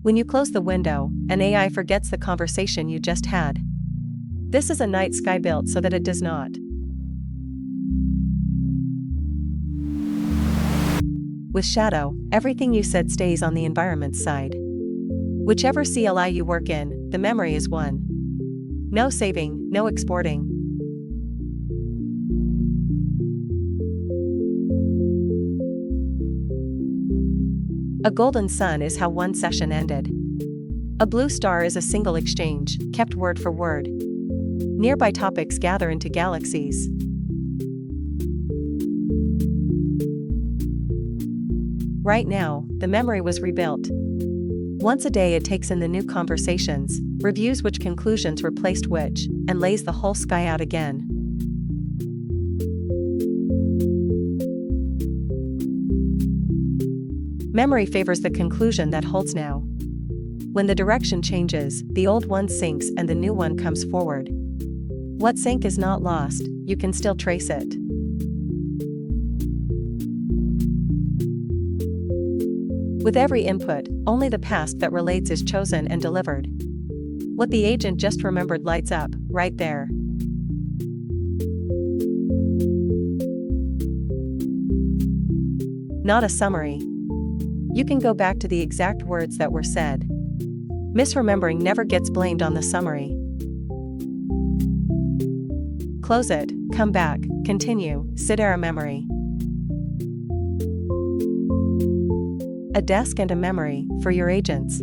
When you close the window, an AI forgets the conversation you just had. This is a night sky built so that it does not. With Shadow, everything you said stays on the environment side. Whichever CLI you work in, the memory is one. No saving, no exporting. A golden sun is how one session ended. A blue star is a single exchange, kept word for word. Nearby topics gather into galaxies. Right now, the memory was rebuilt. Once a day it takes in the new conversations, reviews which conclusions replaced which, and lays the whole sky out again. Memory favors the conclusion that holds now. When the direction changes, the old one sinks and the new one comes forward. What sank is not lost, you can still trace it. With every input, only the past that relates is chosen and delivered. What the agent just remembered lights up, right there. Not a summary. You can go back to the exact words that were said. Misremembering never gets blamed on the summary. Close it, come back, continue, Sidera Memory. A desk and a memory, for your agents.